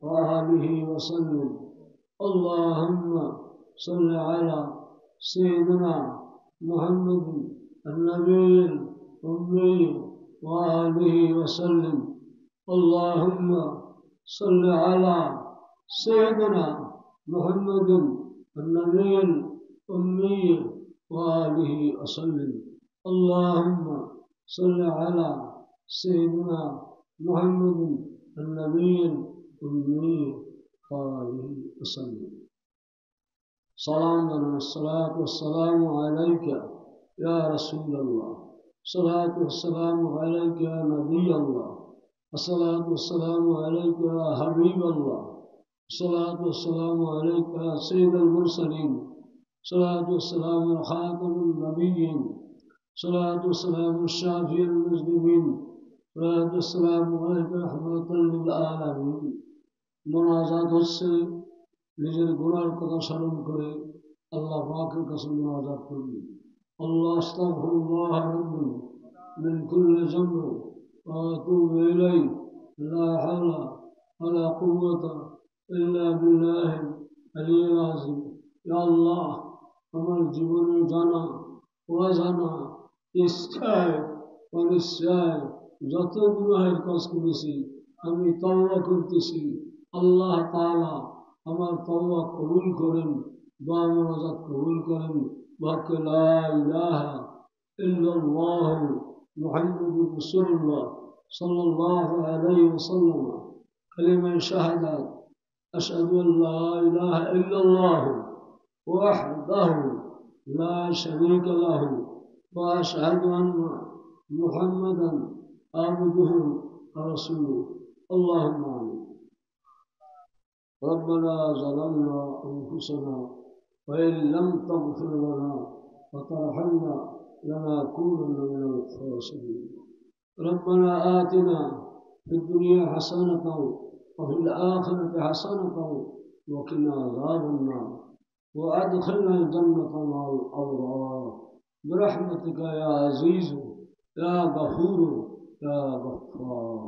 وآله وسلم. اللهم صل على سيدنا محمد النبي الأمي وآله وسلم. اللهم صل على سيدنا محمد النبي الأمي وآله وسلم. اللهم صل على سيدنا محمد النبي الأمي وآله وسلم. سلام الصلاة والسلام عليك يا رسول الله. الصلاة والسلام عليك يا نبي الله. الصلاة والسلام عليك يا حبيب الله. الصلاة والسلام عليك يا سيد المرسلين. الصلاة والسلام على خاتم النبيين. الصلاة والسلام الشافي المذنبين. الصلاة والسلام عليك رحمة للعالمين. মোনাজাত হচ্ছে নিজের গুনার কথা স্মরণ করে আল্লাহ পাকের কাছে মোনাজাত করবে। আল্লাহ আস্তাগফিরুল্লাহ রাব্বি মিন কুল্লি যামব ওয়া আতুবু ইলাইহি লা হাওলা ওয়ালা কুওয়াতা ইল্লা বিল্লাহিল আলিয়্যিল আযীম। ইয়া আল্লাহ, আমার জীবনে জানা অজানা ইচ্ছায় অনিচ্ছায় যত গুনাহের কাজ করেছি আমি তওবা করতেছি। আল্লাহ তাআলা আমার তওবা কবুল করেন, দোয়া মোনাজাত কবুল করেন। ওয়াকে লা ইলাহা ইল্লাল্লাহ মুহাম্মাদুর রাসূলুল্লাহ সাল্লাল্লাহু আলাইহি ওয়াসাল্লাম কালিমা শাহাদাত আশহাদু আল লা ইলাহা ইল্লাল্লাহ ওয়াহদাহু লা শারীকা লাহু ওয়া আশহাদু আন্না মুহাম্মাদান আবদুহু ওয়া রাসূলুহু। আল্লাহুম্মা আমিন। ربنا ظلمنا أنفسنا وإن لم تغفر لنا وترحمنا لنكونن من الخاسرين. ربنا آتنا في الدنيا حسنة وفي الآخرة حسنة وقنا عذاب النار وأدخلنا الجنة مع الأبرار برحمتك يا عزيز يا غفور يا غفار.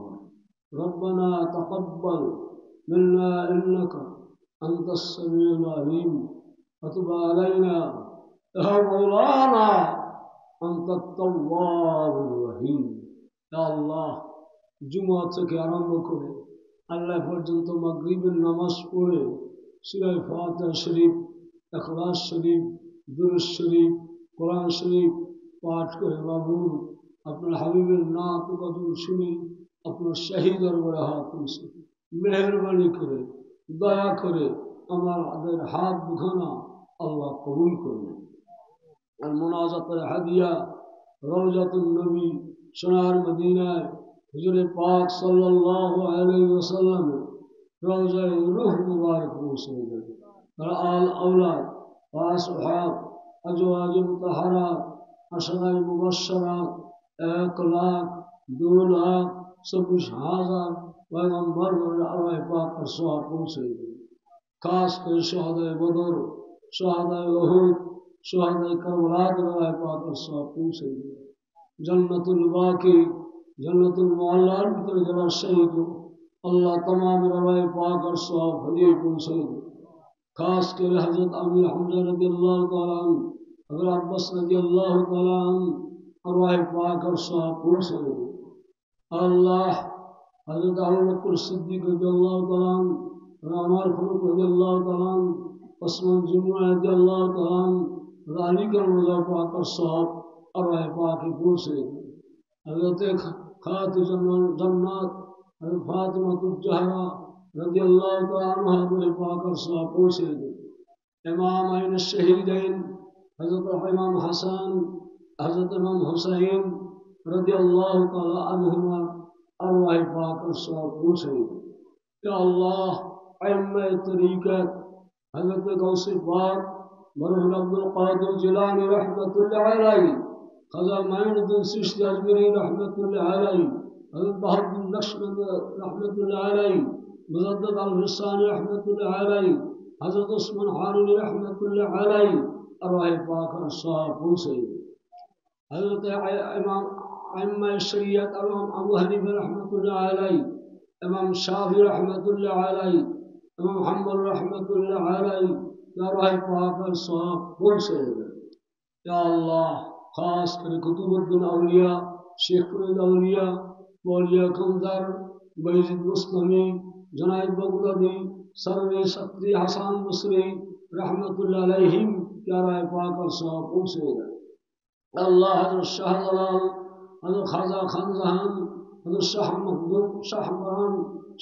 ربنا تقبل منا إنك أنت السميع العليم وتب علينا يا مولانا أنت التواب الرحيم. يا الله, জুমা থেকে আরম্ভ করে আল্লাহ পর্যন্ত মাগরিবের নামাজ পড়ে সূরা ফাতিহা শরীফ, ইখলাস শরীফ, দুরূদ শরীফ, কোরআন শরীফ পাঠ করে মাবুদ আপনার হাবিবের নাত কদম শুনে আপনার শাহী দরবারে হাত তুলছে। মেহরবানি করে দয়া করে আমাদের হাত দুখানা আল্লাহ কবুল করবেন। আর মোনাজাতের হাদিয়া রওজাতুন নবী সোনার মদিনায় হুজুরে পাক সাল্লাল্লাহু আলাইহি ওয়াসাল্লামের রওজায় রূহ মুবারক পৌঁছে যাবে। আর আল আওলাদ ওয়া আসহাব আজওয়াজ মুতাহহারাত আশরায়ে মুবাশশারাত 1,02,24,000 पैगम्बर अरवाह पाक पर सवाब पहुँचे। खास कर शहादाए बदर, शहादाए उहुद, शहादाए करबला अरवाह पाक पर सवाब पहुँचे। जन्नतुल बाकी, जन्नतुल मुअल्लार भीतर जरा शहीद अल्लाह तमाम अरवाह पाक पर सवाब हदिया पहुँचे। खास कर हजरत अमीर हमजा रज़ियल्लाहु तआला अन्हु, हजरत अब्बास रज़ियल्लाहु तआला अन्हु अरवाह पाक पर सवाब पहुँचे। अल्लाह हज़रत अबू बकर सिद्दीक़ रज़ियल्लाहु तआला अन्हु, उमर फारूक रज़ियल्लाहु तआला अन्हु, उस्मान जुम्मा रज़ियल्लाहु तआला अन्हु, अली का रोज़ा पाक पर सवाब अरवाह पाक की पहुँचे। हज़रत खातिमुन जन्नत हज़रत फातिमा ज़हरा रज़ियल्लाहु तआला अन्हा अरवाह पाक पर सवाब पहुँचे। इमाम ऐन शहीदैन हज़रत इमाम हसन, हज़रत इमाम हुसैन रज़ियल्लाहु तआला अन्हुमा अरवाह पाक पर सवाब पहुँचे। या अल्लाह, अइम्मा तरीक़त हज़रत गौसे पाक मरहूम अब्दुल कादिर जिलानी रहमतुल्लाह अलैहि, ख़वाजा मोइनुद्दीन चिश्ती अजमेरी रहमतुल्लाह अलैहि, हज़रत बहाउद्दीन नक्शबंदी रहमतुल्लाह अलैहि, मुजद्दिद अल-हिसानी रहमतुल्लाह अलैहि, हज़रत उस्मान हारूनी रहमतुल्लाह अलैहि अरवाह पाक पर सवाब पहुँचे। हज़रत इमाम अइम्मा शरीयत इमाम अबू हनीफा रहमतुल्लाह अलैहि, इमाम शाफी रहमतुल्लाह अलैहि, इमाम हम्बल रहमतुल्लाह अलैहि, या राह पाक सवाब पहुंचे। या अल्लाह खास कर कुतुबुद्दीन औलिया, शेख फरीद औलिया, मौलिया कमदर, बैजिद मुस्तमी, जुनैद बगदादी, सरवे सख्ती हसन बसरी रहमतुल्लाह अलैहिम, या राह पाक सवाब पहुंचे। अल्लाह हज़रत शाहजलाल, हज़रत ख्वाजा खानजहान, हज़रत शाह मखदूम, शाह मरान,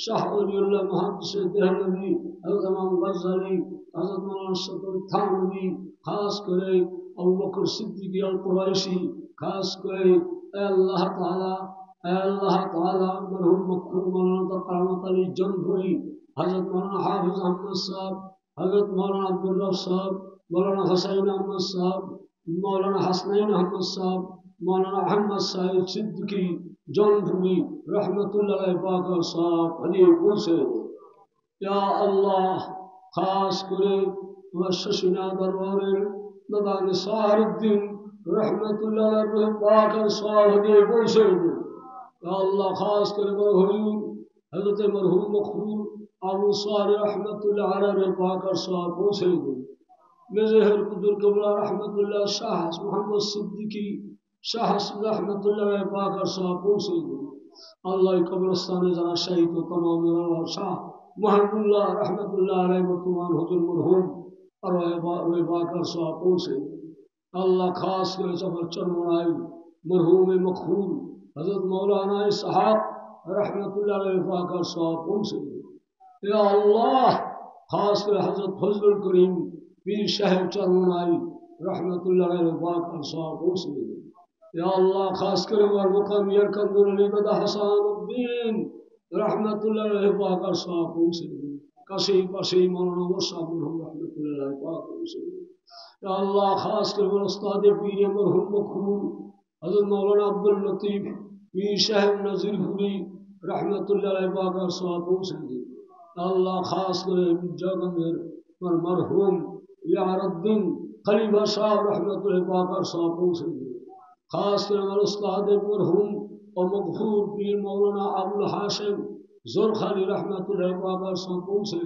शाह वलीउल्लाह मुहद्दिस देहलवी, हज़रत इमाम गज़्ज़ाली, हज़रत मौलाना शफीउल थानवी, खास करे अबू बकर सिद्दीक़ी अल कुरैशी, खास करे अल्लाह ताला मरहूम मखदूम मौलाना तक़रमत अली जौनपुरी, हज़रत मौलाना हाफिज़ अहमद साहब, हज़रत मौलाना अब्दुल रऊफ़ साहब, मौलाना हुसैन अहमद साहब, मौलाना हसनैन अहमद साहब, मौलाना अहमद साहिब सिद्दीकी जौनपुरी रहमतुल्लाह अलैहि पाक साहब हदीपुर से। या अल्लाह खास करे शशिना दरबारे दादा निसारुद्दीन रहमतुल्लाह अलैहि पाक साहब हदीपुर से। या अल्लाह खास करे मरहूम हज़रत मरहूम मखदूम अबू सालिह रहमतुल्लाह अलैहि पाक साहब पहुंचे। मेजहर कुदुर कबला रहमतुल्लाह शाह मोहम्मद सिद्दीकी शाह रहमतुल्लाह अलैहि पाक साहब पहुंचे। अल्लाह कब्रस्तान जना शहीद व तमाम शाह महबुल्लाह रहमतुल्लाह अलैहि बतुमान हुजूर मरहूम अरवाह पाक साहब पहुंचे। अल्लाह खास कर सफर चरमनाई मरहूम मखून हजरत मौलाना इसहाक रहमतुल्लाह अलैहि पाक साहब पहुंचे। या अल्लाह खास कर हजरत फजलुल करीम पीर शहर चरमनाई रहमतुल्लाह अलैहि पाक साहब पहुंचे। या अल्लाह खास कर मुक़ाम यरकंदुल अली बदा हसनुद्दीन रहमतुल्लाह अलैहि पाक साहब पहुंचे। कसी पसी मौलाना मुर्शद रहमतुल्लाह अलैहि पाक पहुंचे। या अल्लाह खास कर उस्ताद पीर मरहूम मखून हजरत मौलाना अब्दुल लतीफ पीर शहर नज़ीरपुरी रहमतुल्लाह अलैहि पाक साहब पहुंचे। अल्लाह खास कर जगंदर पर मरहूम यारुद्दीन खलीफा साहब रहमतुल्लाह पाक साहब पहुंचे। खास कर उस्ताद मरहूम और मगफूर पीर मौलाना अबुल हाशिम ज़ुरख़ानी रहमतुल्लाह पाक साहब पहुंचे।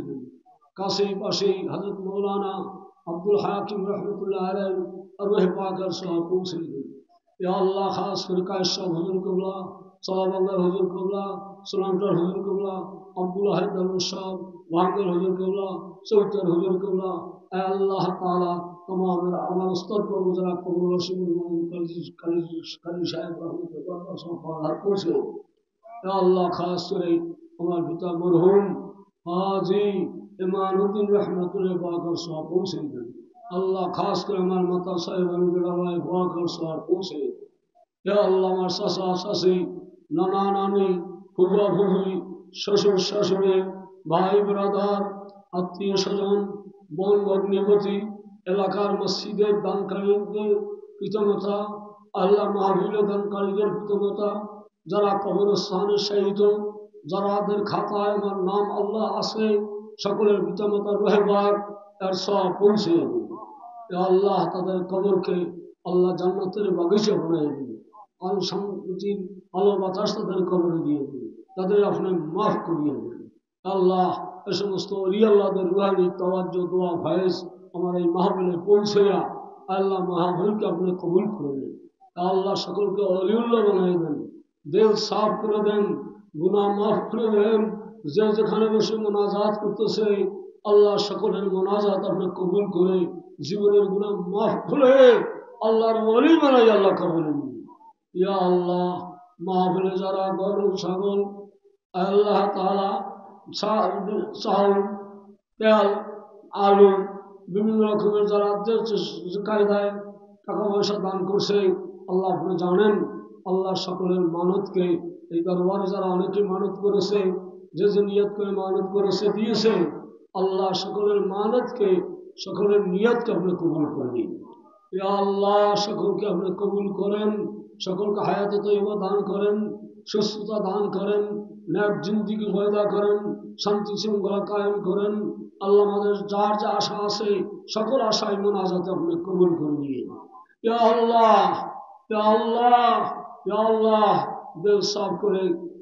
काशी पाशी हजरत मौलाना अब्दुल हाकिम रहमतुल्लाह अलैहि अरवाह पाक साहब पहुंचे। या अल्लाह खास कर कायशा हुजूर कबला सलाबंगर हुजूर कबला सलामतर हुजूर कबला अब्दुल हैदर साहब वांगर हुजूर कबला सौतर हुजूर कबला अल्लाह ताला तमाम अमल उस्ताद को गुजरा कबूल रशीद कली शायद रहमतुल्लाह साहब पहुंचे। या अल्लाह खास करे हमारे पिता मरहूम हाजी इमानुद्दीन रहमतुल्लाह पाक साहब पहुंचे। अल्लाह खास कर हमारे माता साहिब अली पाक साहब पहुंचे। या अल्लाह हमारे ससा ससी नाना नानी फुफा फुफी শ্বশুর শাশুড়ি ভাই ব্রাদার আত্মীয় স্বজন বোন ভগ্নিপতি এলাকার মসজিদের দানকারীদের পিতামাতা আল্লাহ মাহফিলে দানকারীদের পিতামাতা যারা কবরস্থানে শহীদ যারাদের খাতায় আমার নাম আল্লাহ আছে সকলের পিতামাতার রহবার তার সব পৌঁছে আল্লাহ তাদের কবরকে আল্লাহ জান্নাতের বাগিচা বানিয়ে দিন আলো সম্পত্তির আলো বাতাস তাদের কবরে দিয়ে দিন তাদের আপনি মাফ করিয়ে দেন। আল্লাহ এ সমস্ত অলি আল্লাহদের রুহানি তাওয়াজ্জুহ দোয়া ফয়েজ আমার এই মাহফিলে পৌঁছেয়া আল্লাহ মাহফিলকে আপনি কবুল করে নেন। আল্লাহ সকলকে অলিউল্লাহ বানিয়ে দেন, দিল সাফ করে দেন, গুনাহ মাফ করে দেন। যে যেখানে বসে মোনাজাত করতেছে আল্লাহ সকলের মোনাজাত আপনি কবুল করে জীবনের গুনাহ মাফ করে আল্লাহর ওলি বানাই আল্লাহ কবুল নিন। ইয়া আল্লাহ মাহফিলে যারা গরু ছাগল আল্লাহ তাআলা চাউল তেল আলু বিভিন্ন রকমের যারা কায়দায় টাকা পয়সা দান করছে আল্লাহ আপনি জানেন। আল্লাহ সকলের মানতকে এই দরবারে যারা অনেকে মানত করেছে যে যে নিয়ত করে মানত করেছে দিয়েছে আল্লাহ সকলের মানতকে সকলের নিয়তকে আপনি কবুল করে নিন। ইয়া আল্লাহ সকলকে আপনি কবুল করেন, সকলকে হায়াতে তৈবা দান করেন, সুস্থতা দান করেন, ন্যাক জিন্দিগি পয়দা করেন, শান্তি শৃঙ্খলা কায়েম করেন। আল্লাহ আমাদের যার যা আশা আছে সকল আশায় মোনাজাতে আপনি কবুল করে নিন। ইয়া আল্লাহ ইয়া আল্লাহ ইয়া আল্লাহ দিল সাফ করে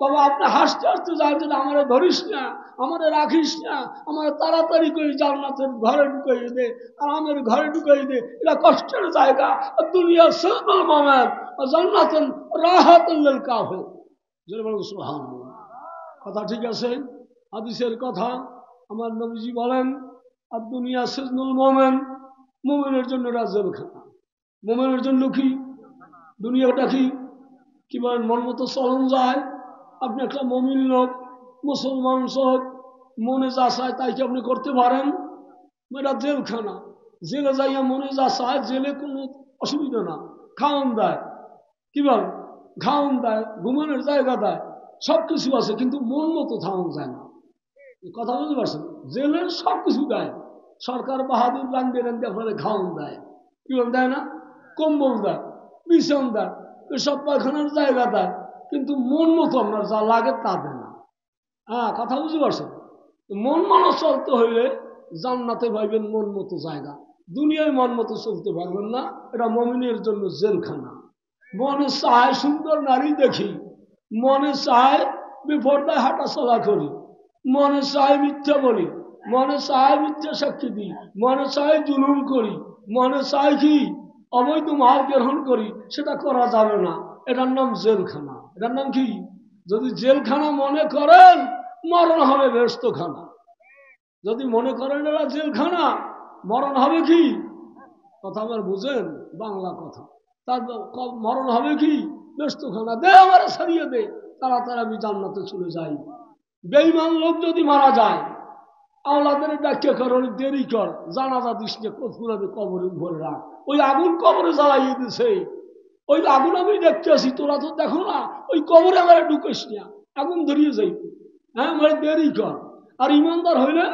বাবা আপনি হাসতে হাসতে যাচ্ছেন, আমারে ধরিস না, আমারে রাখিস না, আমার তাড়াতাড়ি করে জান্নাতের ঘরে ঢুকাইয়ে দে, আরামের ঘরে ঢুকাইয়ে দে, এটা কষ্টের জায়গা। দুনিয়া সুবহানাল মামাত জান্নাতুন রাহাতুল লিল কাফির। জোরে বলুন সুবহানাল্লাহ। কথা ঠিক আছে? হাদিসের কথা আমার নবীজি বলেন, আর দুনিয়া সিজনুল মুমিন, মুমিনের জন্য এটা জেলখানা। মুমিনের জন্য কি দুনিয়াটা কি বলেন, মন মতো চলন যায়। আপনি একটা মুমিন লোক, মুসলমান লোক, মনে যা চায় তাই কি আপনি করতে পারেন? এটা জেলখানা। জেলে যাইয়া মনে যা চায়, জেলে কোনো অসুবিধা না, খাওয়ান দেয়, কি বল, খাওয়ান দেয়, ঘুমানোর জায়গা দেয়, সবকিছু আছে, কিন্তু মন মতো থাকুন যায় না। কথা বুঝতে পারছেন? জেলে সবকিছু দেয়, সরকার বাহাদুর রান্ধে রান্ধে আপনাদের খাওয়ান দেয়, কি বল দেয় না, কম্বল দেয়, বিছান দেয়, সব পায়খানার জায়গা দেয়, কিন্তু মন মতো আপনার যা লাগে তা দেয় না। হ্যাঁ, কথা বুঝতে পারছেন? মন মতো চলতে হইলে জান্নাতে পাইবেন মন মতো জায়গা, দুনিয়ায় মন মতো চলতে পারবেন না। এটা মুমিনের জন্য জেলখানা। মনে চায় সুন্দর নারী দেখি, মনে চায় বিপর্দায় হাঁটা চলা করি, মনে চায় মিথ্যা বলি, মনে চায় মিথ্যা সাক্ষী দিই, মনে চায় জুলুম করি, মনে চায় কি অবৈধ মাল গ্রহণ করি, সেটা করা যাবে না। এটার নাম জেলখানা। এটার নাম কি? যদি জেলখানা মনে করেন, মরণ হবে বেহেশতখানা। যদি মনে করেন এরা জেলখানা, মরণ হবে কি? কথা আমার বুঝেন? বাংলা কথা। তার মরণ হবে কি? বেহেশতখানা। দে আমার ছাড়িয়ে দে, তাড়াতাড়ি আমি জান্নাতে চলে যাই। বেঈমান লোক যদি মারা যায়, আওলাদের ডাক্তার কর, দেরি কর, জানাজা দিস না, কবরে ভরে রাখ, ওই আগুন কবরে জ্বালাইয়ে দিছে, ওই আগুন আমি দেখতে আসি, তোরা তো দেখো না, ওই কবরে আমার ঢুকিস না, আগুন ধরিয়ে যাই। হ্যাঁ, আমার দেরি কর। আর ইমানদার হইলে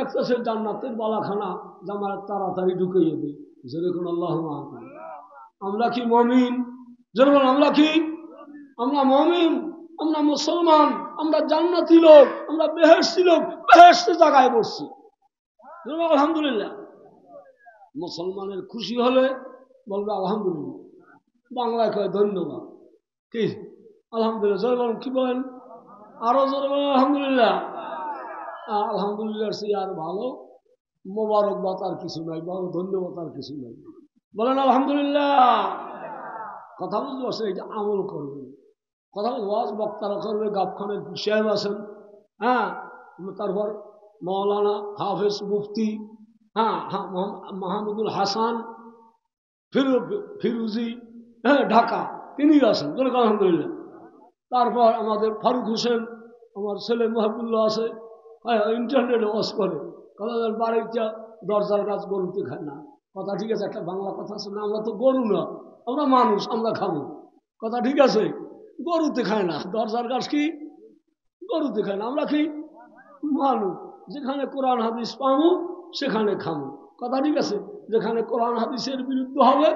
একটা সে জান্নাতের বালাখানা জামার তাড়াতাড়ি ঢুকিয়ে দিই। যেরকম আল্লাহ, আমরা কি মমিন? যেরকম আমরা কি? আমরা মমিন, আমরা মুসলমান, আমরা জান্নাতি লোক, আমরা বেহেশতি লোক, বেহেশতে জায়গায় বসছি। আলহামদুলিল্লাহ। মুসলমানের খুশি হলে বলবে আলহামদুলিল্লাহ, বাংলায় কয় ধন্যবাদ। কি আলহামদুলিল্লাহ? জোরে বলেন, কি বলেন? আরো জোরে বলেন আলহামদুলিল্লাহ। আলহামদুলিল্লাহ সে আর ভালো মোবারকবাদ আর কিছু নাই, বড় ধন্যবাদ আর কিছু নাই। বলেন আলহামদুলিল্লাহ। কথা বুঝতে পারছেন? এটা আমল করবে, কথা ওয়াজ বক্তারা করবে, গাবখানের সাহেব আছেন, হ্যাঁ, তারপর মৌলানা হাফেজ মুফতি, হ্যাঁ, মাহমুদুল হাসান ফিরুজি, হ্যাঁ, ঢাকা, তিনি আছেন, আলহামদুলিল্লাহ। তারপর আমাদের ফারুক হোসেন, আমার ছেলে মহাবুল্লাহ আছে, হ্যাঁ, ইন্টারনেটে ওয়াজ করে, বাড়িটা দরজার গাছ গরুতে খায় না। কথা ঠিক আছে? একটা বাংলা কথা আছে না, আমরা তো গরু না, আমরা মানুষ, আমরা খাবো। কথা ঠিক আছে? গরুতে খায় না, দরজার গাছ কি গরুতে খায় না, আমরা কি মানুষ। যেখানে কোরআন হাদিস পাবো সেখানে খাবো। কথা ঠিক আছে? যেখানে কোরআন হাদিসের বিরুদ্ধে হবে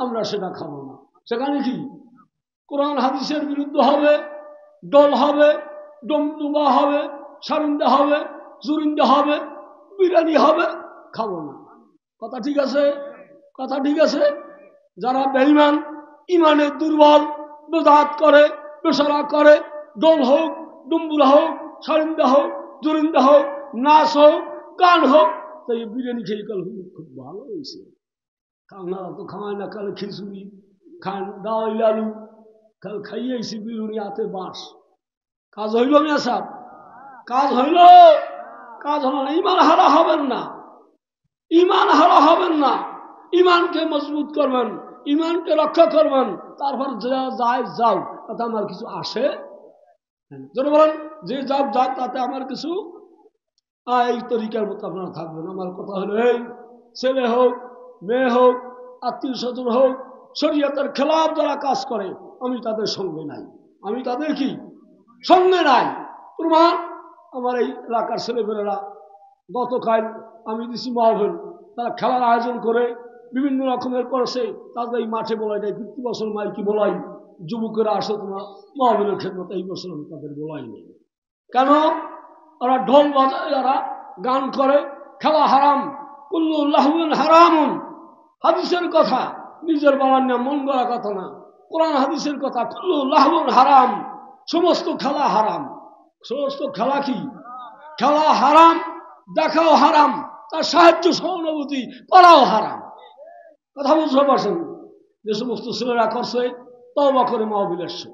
আমরা সেটা খাবো না। সেখানে কি কোরআন হাদিসের বিরুদ্ধে হবে, দল হবে, ডমডুমা হবে, সারিন্দা হবে, জুরিন্দা হবে, বিরিয়ানি হবে, খাবো না। কথা ঠিক আছে? কথা ঠিক আছে? যারা বেঈমান, ইমানের দুর্বল, বেদাত করে, বেশরা করে, দল হোক, ডুম্বুরা হোক, সারিন্দা হোক, জুরিন্দা হোক, নাচ হোক, গান হোক, তাই বিরিয়ানি খেয়ে কাল খুব ভালো হয়েছে। আপনারা তো খাওয়ায় না, কালে খিচুড়ি খান, ডাল আলু কাল খাইয়েছি, বিরুনি হাতে বাস। কাজ হইল মিয়া সাহেব? কাজ হইল? কাজ হলো না। ইমান হারা হবেন না, ইমান হারা হবেন না। ইমানকে মজবুত করবেন, ইমানকে রক্ষা করবেন, তারপর যা যায় যাও, তাতে আমার কিছু আসে যদি বলেন যে যাক যাক, তাতে আমার কিছু এই তরিকার মতো আপনারা থাকবেন। আমার কথা হলো এই, ছেলে হোক, মেয়ে হোক, আত্মীয় স্বজন হোক, শরীয়তের খেলাফ যারা কাজ করে, আমি তাদের সঙ্গে নাই, আমি তাদের কি সঙ্গে নাই। প্রমাণ আমার এই এলাকার ছেলেমেয়েরা গতকাল আমি দিছি মাহফিল, তারা খেলার আয়োজন করে বিভিন্ন রকমের করেছে, তাদের এই মাঠে বলাই নাই। 50 বছর মাইল কি বলাই, যুবকেরা আসো তোমার মাহফিলের খেদমত, এই বছর আমি তাদের বলাই নেই। কেন? ওরা ঢোল বাজায়, ওরা গান করে, খেলা হারাম, কুল্লু লাহউন হারামুন। হাদিসের কথা, নিজের বাবার না, মন গড়া কথা না, কোরআন হাদিসের কথা, কুল্লু লাহউন হারাম। সমস্ত খেলা হারাম। সমস্ত খেলা কি? খেলা হারাম, দেখাও হারাম, তার সাহায্য সহানুভূতি করাও হারাম। কথা বুঝতে পারছেন? যে সমস্ত ছেলেরা করছে তওবা করে মাহফিল আসছে,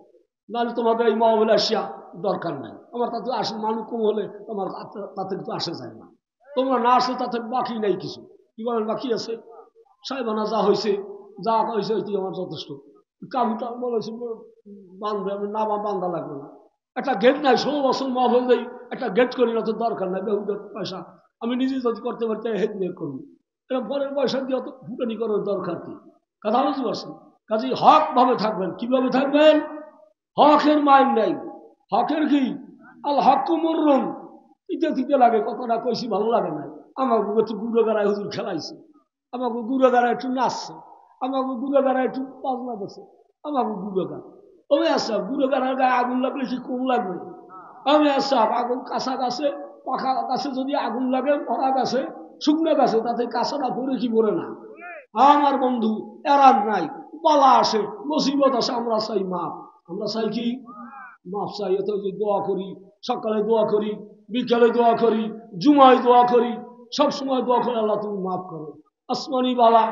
নাহলে তোমাদের এই মাহফিল আসিয়া দরকার নাই। আমার তাতে আসে মানুষ কম হলে তোমার তাতে কিন্তু আসে যায় না। তোমরা না আসলে তাতে বাকি নাই কিছু। কি বলেন বাকি আছে? সাহেবানা যা হয়েছে, যা হয়েছে ওইটি আমার যথেষ্ট। কামটা বলেছি বান্ধবে, আমি না বান্ধা লাগবে না। একটা গেট নাই, 16 বছর মাহফিল দেই, একটা গেট করি না তো দরকার নাই। বেহুদের পয়সা আমি নিজে যদি করতে পারতে হেড নিয়ে করবো, এটা পরের পয়সা দিয়ে অত ফুটানি করার দরকার কি? কথা বুঝতে পারছেন? কাজেই হক ভাবে থাকবেন। কিভাবে থাকবেন? হকের মাইন্ড নাই। হকের কি? আল হক মরুন, তিতে তিতে লাগে। কথাটা কইছি ভালো লাগে না। আমার একটু গুঁড়ো গাড়ায় হুজুর খেলাইছে, আমাকে গুঁড়ো গাড়ায় একটু নাচছে, আমাকে গুঁড়ো গাড়ায় একটু বাজনা করছে, আমাকে গুঁড়ো গাড়া। ওই আসা গুঁড়ো গাড়ার গায়ে আগুন লাগলে কি কম লাগবে? আমি আসা আগুন কাঁচা গাছে, পাখা গাছে যদি আগুন লাগে, ভরা গাছে, শুকনো গাছে, তাতে কাঁচাটা পরে কি পরে না? আমার বন্ধু এরান নাই, বালা আসে, মুসিবত আসে, আমরা চাই মাপ। আমরা চাই কি? মাপ চাই। এত যে দোয়া করি, সকালে দোয়া করি, বিকালে দোয়া করি, জুমায় দোয়া করি, সব সময় দোয়া করে আল্লাহ তুমি মাফ করো। আসমানি বালা,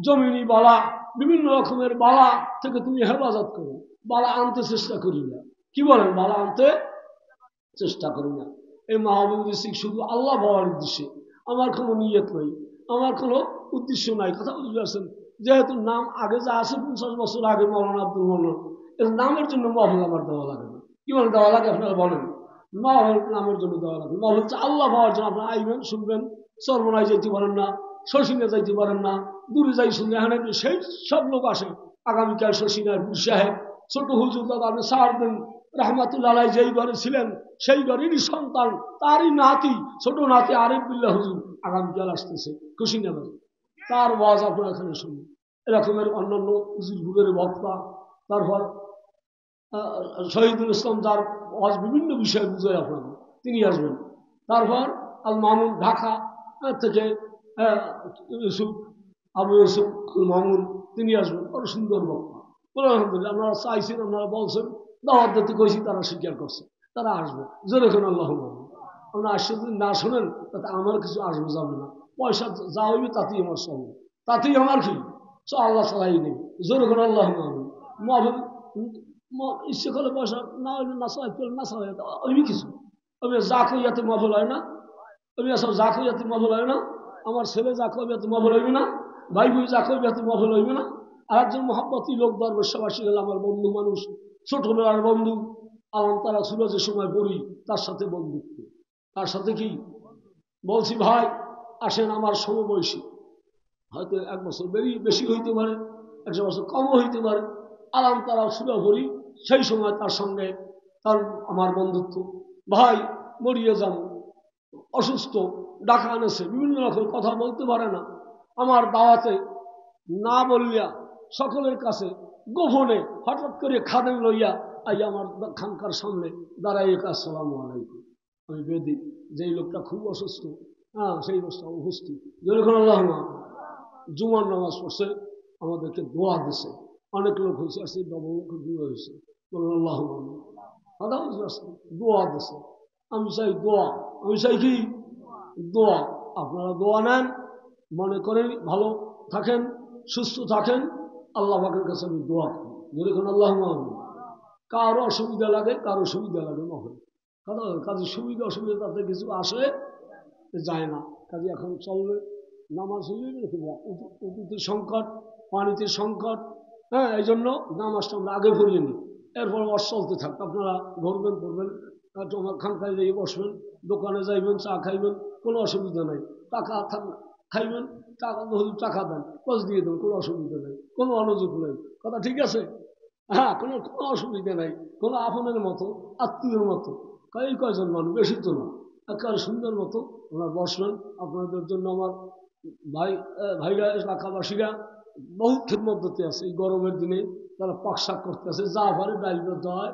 জমিনি বালা, বিভিন্ন রকমের বালা থেকে তুমি হেফাজত করো। বালা আনতে চেষ্টা করি না। কি বলেন? বালা আনতে চেষ্টা করি না। এই মাহবুবুর সিং শুধু আল্লাহ পাওয়ার উদ্দেশ্যে, আমার কোনো নিয়ত নাই, আমার কোনো উদ্দেশ্য নাই। কথা বুঝতে পারছেন? যেহেতু নাম আগে যা আছে 50 বছর আগে মৌলানা আব্দুল মোল্লা, এর নামের জন্য মাহবুব আমার দেওয়া লাগে না। কি বলেন দেওয়া লাগে? আপনারা বলেন। মাহবুব নামের জন্য দেওয়া লাগে। মাহবুব হচ্ছে আল্লাহ পাওয়ার জন্য। আপনারা আইবেন, শুনবেন, সর্বনায় যাইতে পারেন না, শশীনে যাইতে পারেন না, দূরে যাই শুনলে এখানে সেই সব লোক আসে। আগামীকাল শশীনার সাহেব ছোট হুজুর দাদা আপনি সার দেন রহমাতুল্লাহ যেই ঘরে ছিলেন, সেই ঘরেরই সন্তান, তারই নাতি, ছোট নাতি আরিফ বিল্লাহ হুজুর আগামীকাল আসতেছে কুশিনগরে। তার ওয়াজ আপনারা এখানে শুনুন। এরকমের অন্যান্য হুজুরের বক্তা, তারপর শহীদুল ইসলাম, যার ওয়াজ বিভিন্ন বিষয়ে বুঝায় আপনাকে, তিনি আসবেন। তারপর আল মামুন ঢাকা থেকে ইউসুফ, আবু ইউসুফ আল মামুন, তিনি আসবেন। বড় সুন্দর বক্তা। আলহামদুলিল্লাহ, আপনারা চাইছেন, আপনারা বলছেন, দাওয়াত দিতে কইছি, তারা স্বীকার করছে, তারা আসবে। যেরকম আল্লাহ আপনারা আসছে, যদি না শোনেন তাতে আমার কিছু আসবে যাবে না। পয়সা যা হইবে তাতেই আমার চলবে, তাতেই আমার কি আল্লাহ চালাই নেই। যেরকম আল্লাহ মাহবুব ইচ্ছে করলে পয়সা না হইলে না চাই, না চাই ওই কিছু। আমি যা কই এত মাহবুল হয় না, আমি আসলে যা কই এত মাহবুল হয় না, আমার ছেলে যা কই এত মাহবুল হইবে না, ভাই ভাই যা কই এত মাহবুল হইবে না। আর একজন মহাব্বতী লোক দরবেশবাসী গেল, আমার বন্ধু মানুষ, ছোটবেলার বন্ধু, আলাম তারা সুরজের সময় পড়ি, তার সাথে বন্ধুত্ব। তার সাথে কি বলছি, ভাই আসেন, আমার সমবয়সী, হয়তো 1 বছর বেশি হইতে পারে, 100 বছর কমও হইতে পারে। আলাম তারা সুরা পড়ি, সেই সময় তার সঙ্গে তার আমার বন্ধুত্ব। ভাই মরিয়ে যান, অসুস্থ, ডাকা আনেছে, বিভিন্ন রকম কথা বলতে পারে না। আমার দাওয়াতে না বললিয়া সকলের কাছে গোপনে হঠাৎ করে খাদেম লইয়া আই আমার খানকার সামনে দাঁড়াই, আসসালামু আলাইকুম। আমি বেদি, যেই লোকটা খুব অসুস্থ, হ্যাঁ সেই লোকটা উপস্থিত। যখন আল্লাহ জুমার নামাজ পড়ছে, আমাদেরকে দোয়া দিছে। অনেক লোক হয়েছে, আসছে দোয়া হয়েছে, আল্লাহ কথা বুঝতে পারছেন? দোয়া দিছে। আমি চাই দোয়া, আমি চাই কি দোয়া। আপনারা দোয়া নেন, মনে করেন ভালো থাকেন, সুস্থ থাকেন, আল্লাহ পাকের কাছে আমি দোয়া করি। যখন আল্লাহ কারো অসুবিধা লাগে, কারো সুবিধা লাগে মহল, কাজে সুবিধা অসুবিধা তাতে কিছু আসে যায় না। কাজে এখন চলবে, নামাজ হইলে উঁচুতে সংকট, পানিতে সংকট, হ্যাঁ, এই জন্য নামাজটা আমরা আগে পড়িয়ে নিই, এরপর ওয়াজ চলতে থাক। আপনারা ঘুরবেন পড়বেন, তোমার খানকায় যাই বসবেন, দোকানে যাইবেন, চা খাইবেন, কোনো অসুবিধা নাই। টাকা খাইবেন, টাকা টাকা দেন, কচ দিয়ে দেন, কোনো অসুবিধা নেই, কোনো অনুযোগ নেই। কথা ঠিক আছে? হ্যাঁ, কোনো কোনো অসুবিধা নাই। কোনো আপনের মতো, আত্মীয়র মতো, এই কয়জন মানুষ, বেশি তো না, একেবারে সুন্দর মতো আপনারা বসবেন। আপনাদের জন্য আমার ভাইরা এলাকাবাসীরা বহু খেদমত দিতে আছে। এই গরমের দিনে তারা পাকশাক করতে আছে, যা পারে ডাইল দেওয়া,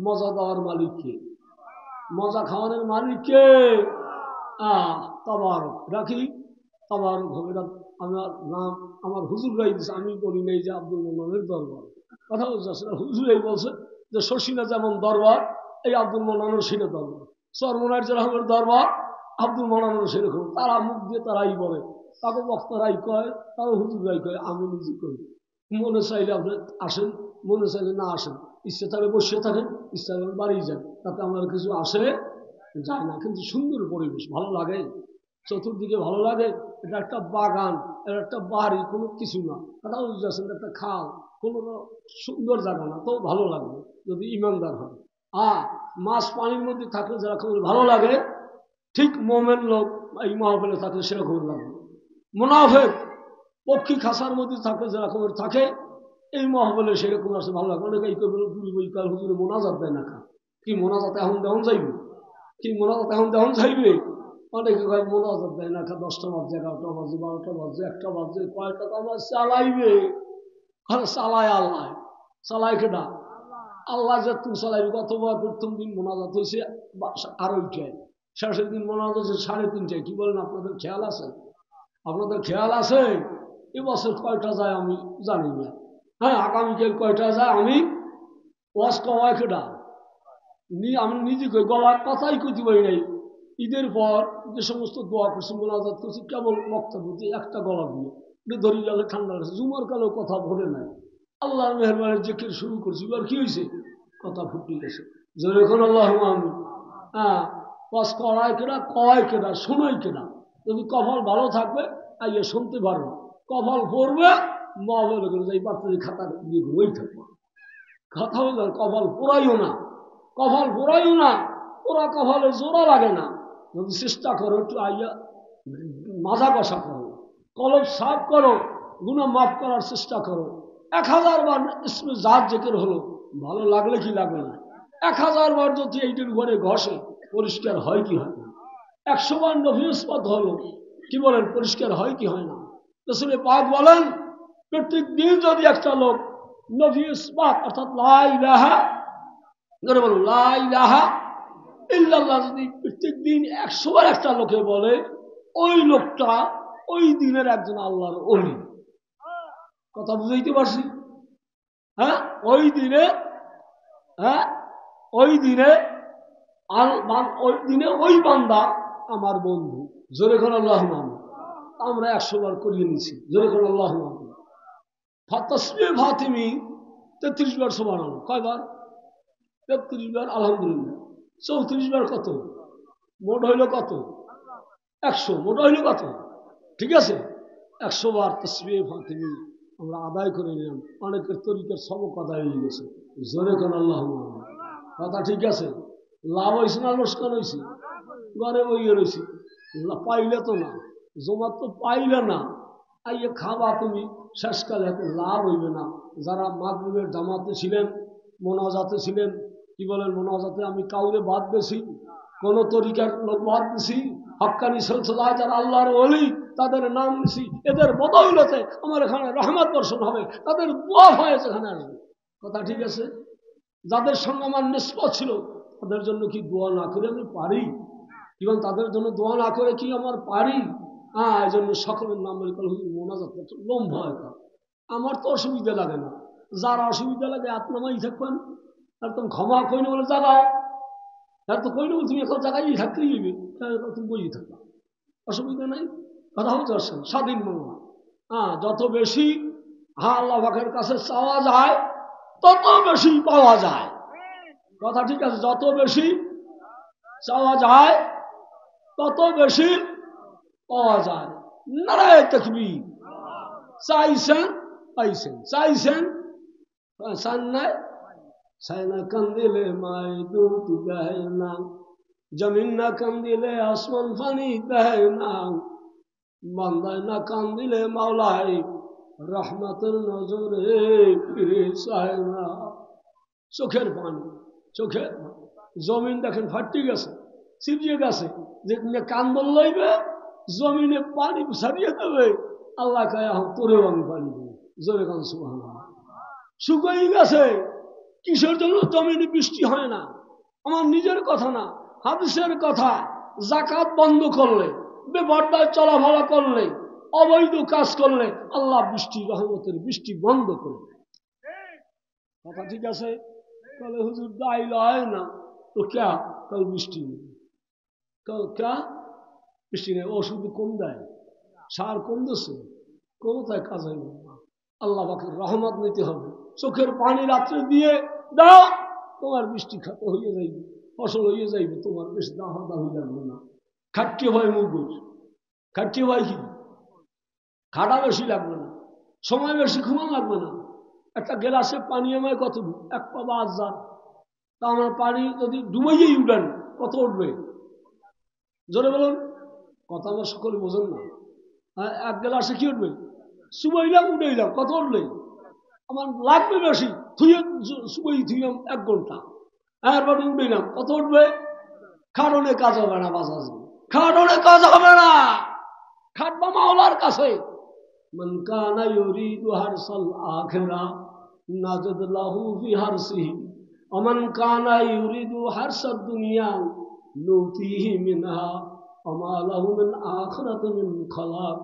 মজা দেওয়ার মালিককে, মজা খাওয়ানোর মালিককে তাবারক রাখি, তাবারক হবে। আমার নাম আমার হুজুরাই দিচ্ছে, আমি বলি নেই যে আব্দুল মোল্লানের দরবার। কথা বলছে হুজুরাই বলছে, যে শশীনা যেমন দরবার, এই আব্দুল মোনানুর সিনে দরবার, সরমনার যেরকমের দরবার আব্দুল মোনানুর সেরকম। তারা মুখ দিয়ে তারাই বলে, তাকে বক্তারাই কয়, তারা হুজুরাই কয়, আমি নিজে করি। মনে চাইলে আপনি আসেন, মনে চাইলে না আসেন, ইচ্ছে থাকলে বসে থাকেন, ইচ্ছা থাকলে বাড়ি যান, তাতে আমার কিছু আসে যায় না। কিন্তু সুন্দর পরিবেশ, ভালো লাগে, চতুর্দিকে ভালো লাগে। এটা একটা বাগান, এটা একটা বাড়ি, কোনো কিছু না, একটা খাল, কোনো সুন্দর জায়গা না, তো ভালো লাগবে যদি ইমানদার হয়। মাছ পানির মধ্যে থাকলে যেরকম ভালো লাগে, ঠিক মোমেন লোক এই মাহফিলে থাকলে সেরকম লাগবে। মুনাফিক পক্ষী খাসার মধ্যে থাকলে যেরকমের থাকে, এই মাহফিলে সেরকম আসে ভালো লাগে। অনেকে এই কবি বুড়ি বই কাল হুজুরে মোনাজাত দেয় না খা, কি মোনাজাত এখন দেওয়া যাইবে, কি মোনাজাত এখন দেওয়া যাইবে। অনেকে কয় মোনাজাত দেয় না খা, 10টা বাজে, 11টা বাজে, 12টা বাজে, 1টা বাজে, কয়টা তো আমার চালাইবে। আরে চালায় আল্লাহ, চালায় কেটা? আল্লাহ যে তুই চালাইবে। কতবার প্রথম দিন মোনাজাত হয়েছে 2:30টায়, শেষের দিন মোনাজাত হয়েছে 3:30টায়। কি বলেন, আপনাদের খেয়াল আছে? আপনাদের খেয়াল আছে? এবছর কয়টা যায় আমি জানি না। হ্যাঁ, আগামীকাল কয়টা যায় আমি ওয়াজ কওয়ায় কেটা আমি নিজে কই, গলার কথাই কইতে পারি নাই। ঈদের পর যে সমস্ত দোয়া করছি, মোনাজাত করছি, কেবল বক্তব্য দিয়ে একটা গলা দিয়ে ধরি গেলে ঠান্ডা লাগছে। জুমার কালেও কথা ভরে নাই, আল্লাহর মেহরবানের জিকির শুরু করছি, এবার কি হয়েছে, কথা ফুটে গেছে। যখন আল্লাহ আমি ওয়াজ করায় কেনা, কওয়ায় কেনা, শোনাই কেনা। যদি কপাল ভালো থাকবে আইয়া শুনতে পারবো, কপাল পড়বে মহবল করে যাই বাচ্চাদের খাতা দিয়ে ঘুমাই থাকবো। কথা বলবে কপাল পোড়াইও না, কপাল পোড়াইও না, ওরা কপালে জোড়া লাগে না। যদি চেষ্টা করো একটু আইয়া মাজা কষা করো, কলব সাফ করো, গুনাহ মাফ করার চেষ্টা করো। 1000 বার ইসমে জাত জিকির হলো, ভালো লাগলে কি লাগবে না? 1000 বার যদি এইটির উপরে ঘষে, পরিষ্কার হয় কি হয় না? 100 বার নফি ইসবাত হলো, কি বলেন, পরিষ্কার হয় কি হয় না? রাসূল পাক বলেন, প্রত্যেক দিন যদি একটা লোক নফি ইসবাত অর্থাৎ লা ইলাহা বলুন, লা ইলাহা ইল্লাল্লাহ যদি প্রত্যেক দিন 100 বার একটা লোকে বলে, ওই লোকটা ওই দিনের একজন আল্লাহর ওলি। কথা বুঝাইতে পারছি? হ্যাঁ, ওই দিনে, হ্যাঁ ওই দিনে ওই দিনে ওই বান্দা আমার বন্ধু। জোরে করে আল্লাহ নাম। আমরা 100 বার করিয়ে নিছি, জোরে করে আল্লাহ নাম। তাসবিহ ফাতিমি 33 বার সুবহানাল্লাহ, কয়বার? 33 বার আলহামদুলিল্লাহ, 34 বার কত? মোট হইল কত? 100। মোট হইল কত? ঠিক আছে, 100 বার তাসবিহ ফাতিমি আমরা আদায় করে নিলাম। অনেকের তরিকার সবক আদায় হয়ে গেছে। জোরে করে আল্লাহ নাম। কথা ঠিক আছে? লাভ হয়েছে না লোকসান হয়েছে? ঘরে বইয়ে রয়েছি, পাইলে তো না, জমা তো পাইলে না, আইয়ে খাবা তুমি, শেষকালে এত লাভ হইবে না। যারা মাগরিবের জামাতে ছিলেন, মোনাজাতে ছিলেন, কি বলেন, মোনাজাতে আমি কাউরে বাদ দিছি, কোন তরিকার লোক বাদ দিছি, হক্কানি সিলসিলায় যারা আল্লাহর ওলি তাদের নাম দিছি, এদের বদৌলতে আমার এখানে রহমত বর্ষণ হবে, তাদের দোয়া হয়েছে এখানে আসবে। কথা ঠিক আছে? যাদের সঙ্গে আমার নিসবত ছিল, তাদের জন্য কি দোয়া না করে আমি পারি? এবং তাদের জন্য দোয়া না করে কি আমার পারি? এই জন্য সকলের নাম বলে মোনাজাত করতে লোম ভয় কর। আমার তো অসুবিধা লাগে না, যার অসুবিধা লাগে আপনামাই থাকবেন, আর তুমি ক্ষমা কইনি বলে জাগাও, আর তো কইনি বলে তুমি এখন জায়গায় থাকতেই যাবে, তুমি বই থাকবা, অসুবিধা নাই। কথা হচ্ছে স্বাধীন মনোভাব। যত বেশি আল্লাহ পাকের কাছে চাওয়া যায়, তত বেশি পাওয়া যায়। কথা ঠিক আছে? যত বেশি চাওয়া যায়, তত বেশি পাওয়া যায়। নারায়ে তাকবীর। চাইছেন পাইছেন, চাইছেন চান নাই, চাই না কান্দিলে মাই দুধ দেয় না, জমিন না কান্দিলে আসমান পানি দেয় না, বান্দায় না কান্দিলে মাওলাই রহমতের নজরে ফিরে চায় না। চোখের পানি, চোখের জমিন দেখেন ফাটি গেছে, ছিপিয়ে গেছে, যেখানে কান্দন লইবে জমিনে পানি ছাড়িয়ে দেবে, আল্লাহ কয় তোরেও আমি পানি দেবো। জোরে কান সুবহানাল্লাহ। শুকাই গেছে, কিসের জন্য? জমিনে বৃষ্টি হয় না। আমার নিজের কথা না, হাদিসের কথা। যাকাত বন্ধ করলে, বেপরদায় চলাফেরা করলে, অবৈধ কাজ করলে আল্লাহ বৃষ্টি, রহমতের বৃষ্টি বন্ধ করবে। কথা ঠিক আছে? कल हुजूर दाई लाए ना तो क्या कल मिष्टी नहीं कल क्या मिष्टी नहीं ওষুধ কম দেয় সার কম দিচ্ছে কোনোটাই কাজ হইবে না আল্লাহ পাকের রহমত নিতে হবে চোখের পানি রাত্রে দিয়ে দাও তোমার মিষ্টি খাতে হয়ে যাইবে ফসল হয়ে যাইবে তোমার বেশ দাহা দাহি লাগবে না খাটতে হয় মুগুর খাটতে হয় কি খাটা বেশি লাগবে না সময় বেশি ঘুমান লাগবে না একটা গ্লাসে পানি আমায় কত এক পা বা আজার তা আমার পানি যদি ডুবাইয়েই উঠেন কত উঠবে জোরে বলুন কথা আমার সকলে বোঝেন না এক গ্লাসে কি উঠবে সুবাইলাম উঠেইলাম কত উঠলে আমার লাগবে বেশি থুয়ে সুবাই থুইলাম 1 ঘন্টা এরপরে উঠেইলাম কত উঠবে খাটনে কাজ হবে না বাজাজ খাটনে কাজ হবে না খাটবা মাওলার কাছে মান কানা ইউরিদু হারসাল আখিরা নাজিদ লাহু ফি হারসিহি ওমান কানা ইউরিদু হারসাদ দুনিয়া নুতিহি মিনহা ওমা লাহু মিন আখিরাতি মিন খালাক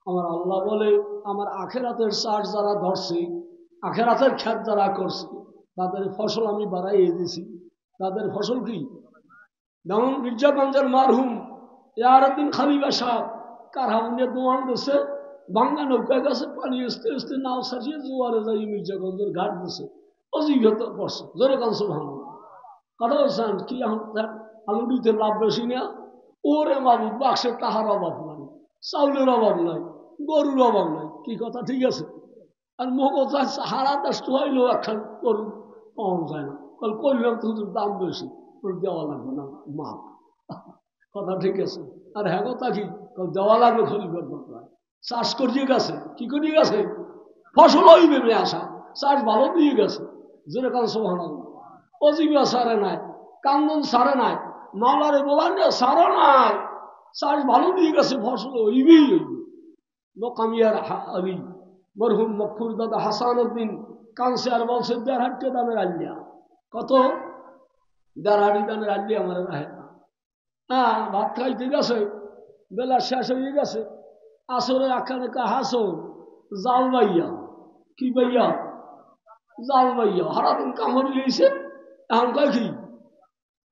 আমার আল্লাহ বলে আমার আখিরাতের চাষ যারা ধরছে আখিরাতের খেত যারা করছে তাদের ফসল আমি বাড়াইয়ে দিয়েছি তাদের ফসল কি যেমন মির্জাগঞ্জের মারহুম ইয়ারউদ্দিন খলিফা সাহেব কারহাউনে দোয়ান দিছে বাংলা নৌকায় গেছে পানি আসতে আসতে নাও সাজিয়ে জোয়ারে যাই মির্জাগঞ্জের ঘাট দিছে অজীবত পড়ছে জোরে কান সুবহানাল্লাহ কথা বলছেন কি আলু দিতে লাভ বেশি না ওরে মাবুদ বাক্সের টাকার অভাব নাই চাউলের অভাব নাই গরুর অভাব নাই কি কথা ঠিক আছে আর মগজ হারা দেশ হইলেও একখান গরু পাওয়া যায় না কাল করলাম তো দাম বেশি ওর দেওয়া লাগবে না মা কথা ঠিক আছে আর হ্যাঁ কথা কি দেওয়া লাগবে খলিফার দরকার চাষ করিয়ে গেছে কি করিয়ে গেছে ফসল হইবে আসা চাষ ভালো দিয়ে গেছে জোরে কান সুবহানাল্লাহ অজিবা সারে নাই কান্দন সারে নাই মাওলারে বলান সারো নাই চাষ ভালো দিয়ে গেছে ফসল হইবেই হইবে মকামিয়ার আলী মরহুম মকফুর দাদা হাসান উদ্দিন কানসে আর বলছে 1.5 দামের আলিয়া কত 1.5 দামের আলিয়া আমার রাহে হ্যাঁ ভাত খাইতে গেছে বেলা শেষ হয়ে গেছে আসরে আখানে কা হাসন জাল বাইয়া কি বাইয়া জাল বাইয়া হারাদিন কামড় লিয়েছে এখন কয় কি